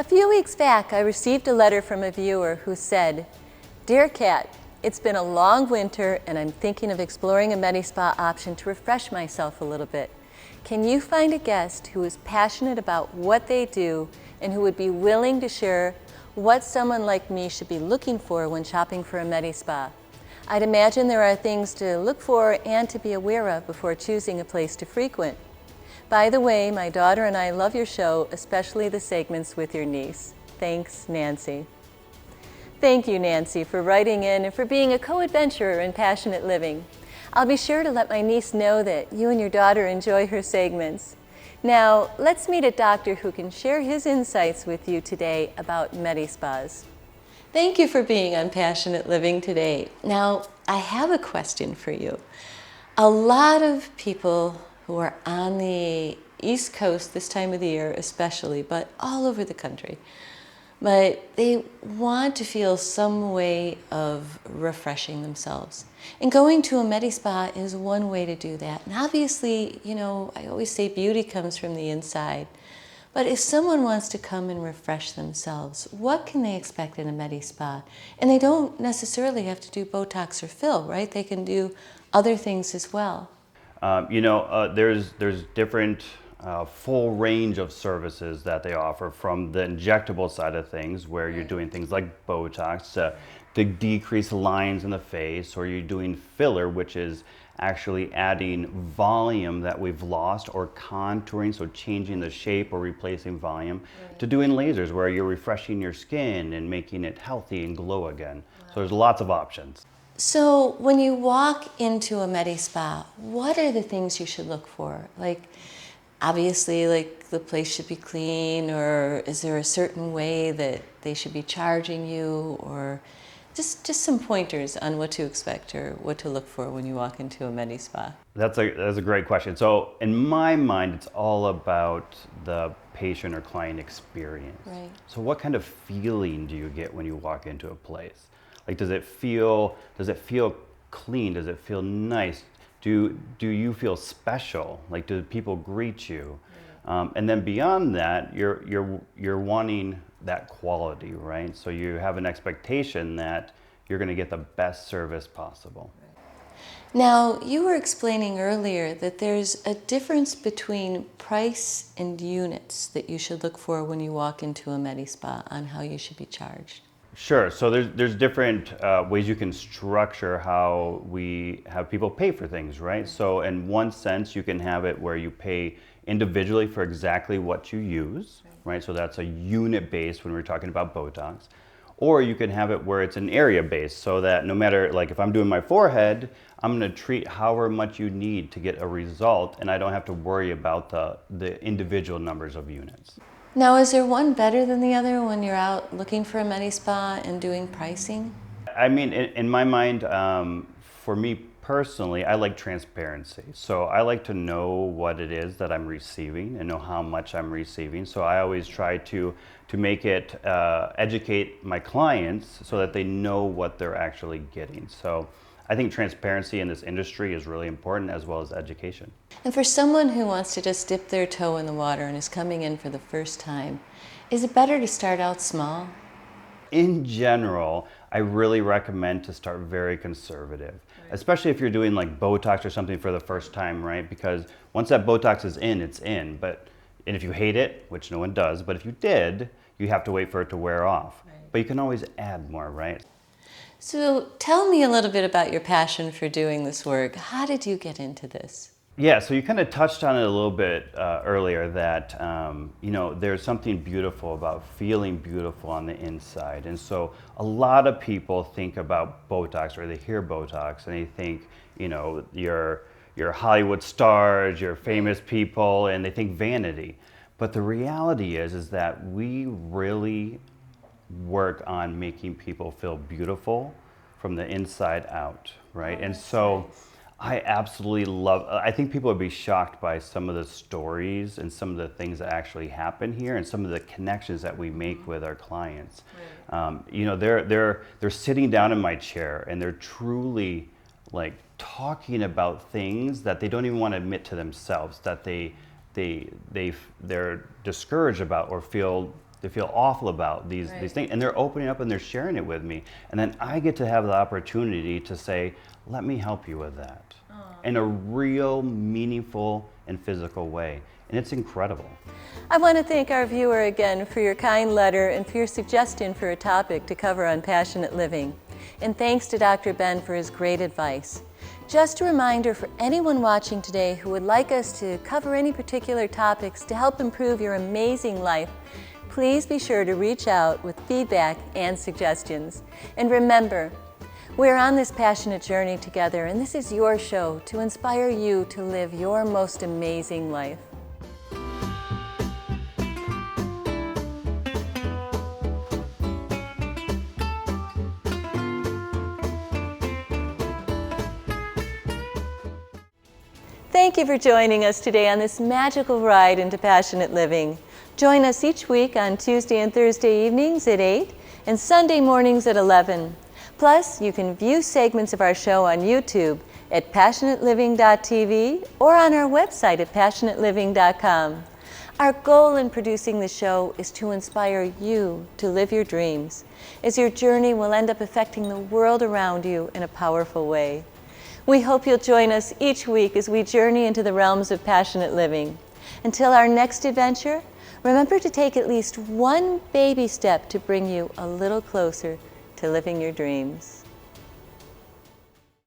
few weeks back, I received a letter from a viewer who said, "Dear Kat, it's been a long winter and I'm thinking of exploring a MediSpa option to refresh myself a little bit. Can you find a guest who is passionate about what they do and who would be willing to share what someone like me should be looking for when shopping for a MediSpa? I'd imagine there are things to look for and to be aware of before choosing a place to frequent. By the way, my daughter and I love your show, especially the segments with your niece. Thanks, Nancy." Thank you, Nancy, for writing in and for being a co-adventurer in Passionate Living. I'll be sure to let my niece know that you and your daughter enjoy her segments. Now, let's meet a doctor who can share his insights with you today about MediSpas. Thank you for being on Passionate Living today. Now, I have a question for you. A lot of people who are on the East Coast this time of the year especially, but all over the country, but they want to feel some way of refreshing themselves. And going to a MediSpa is one way to do that. And obviously, you know, I always say beauty comes from the inside. But if someone wants to come and refresh themselves, what can they expect in a MediSpa? And they don't necessarily have to do Botox or fill, right? They can do other things as well. There's different full range of services that they offer, from the injectable side of things, where you're doing things like Botox to decrease lines in the face, or you're doing filler, which is actually adding volume that we've lost, or contouring, so changing the shape or replacing volume, to doing lasers where you're refreshing your skin and making it healthy and glow again. So there's lots of options. So when you walk into a MediSpa, what are the things you should look for? Like, obviously, like, the place should be clean, or is there a certain way that they should be charging you, or just some pointers on what to expect or what to look for when you walk into a MediSpa? That's a great question. So in my mind, it's all about the patient or client experience. Right. So what kind of feeling do you get when you walk into a place? Like, does it feel clean? Does it feel nice? Do you feel special? Like, do people greet you? And then beyond that, you're wanting that quality, right? So you have an expectation that you're going to get the best service possible. Now, you were explaining earlier that there's a difference between price and units that you should look for when you walk into a MediSpa on how you should be charged. Sure. So there's different ways you can structure how we have people pay for things, right? So in one sense, you can have it where you pay individually for exactly what you use, right? So that's a unit based when we're talking about Botox. Or you can have it where it's an area based, so that no matter, like, if I'm doing my forehead, I'm going to treat however much you need to get a result, and I don't have to worry about the individual numbers of units. Now, is there one better than the other when you're out looking for a MediSpa and doing pricing? I mean, in my mind, for me personally, I like transparency. So I like to know what it is that I'm receiving and know how much I'm receiving. So I always try to make it educate my clients so that they know what they're actually getting. So I think transparency in this industry is really important, as well as education. And for someone who wants to just dip their toe in the water and is coming in for the first time, is it better to start out small? In general, I really recommend to start very conservative, especially if you're doing like Botox or something for the first time, right? Because once that Botox is in, it's in. And if you hate it, which no one does, but if you did, you have to wait for it to wear off. But you can always add more, right? So tell me a little bit about your passion for doing this work. How did you get into this? Yeah, so you kind of touched on it a little bit earlier, that there's something beautiful about feeling beautiful on the inside. And so a lot of people think about Botox, or they hear Botox and they think, you're Hollywood stars, you're famous people, and they think vanity. But the reality is that we really work on making people feel beautiful from the inside out, right? And so I absolutely love, I think people would be shocked by some of the stories and some of the things that actually happen here, and some of the connections that we make with our clients. They're sitting down in my chair and they're truly like talking about things that they don't even want to admit to themselves, that they're discouraged about or feel they feel awful about these things, and they're opening up and they're sharing it with me, and then I get to have the opportunity to say, let me help you with that in a real, meaningful, and physical way, and it's incredible. I want to thank our viewer again for your kind letter and for your suggestion for a topic to cover on Passionate Living. And thanks to Dr. Ben for his great advice. Just a reminder for anyone watching today who would like us to cover any particular topics to help improve your amazing life, please be sure to reach out with feedback and suggestions. And remember, we're on this passionate journey together, and this is your show to inspire you to live your most amazing life. Thank you for joining us today on this magical ride into Passionate Living. Join us each week on Tuesday and Thursday evenings at 8 and Sunday mornings at 11. Plus, you can view segments of our show on YouTube at passionateliving.tv or on our website at passionateliving.com. Our goal in producing the show is to inspire you to live your dreams, as your journey will end up affecting the world around you in a powerful way. We hope you'll join us each week as we journey into the realms of passionate living. Until our next adventure, remember to take at least one baby step to bring you a little closer to living your dreams.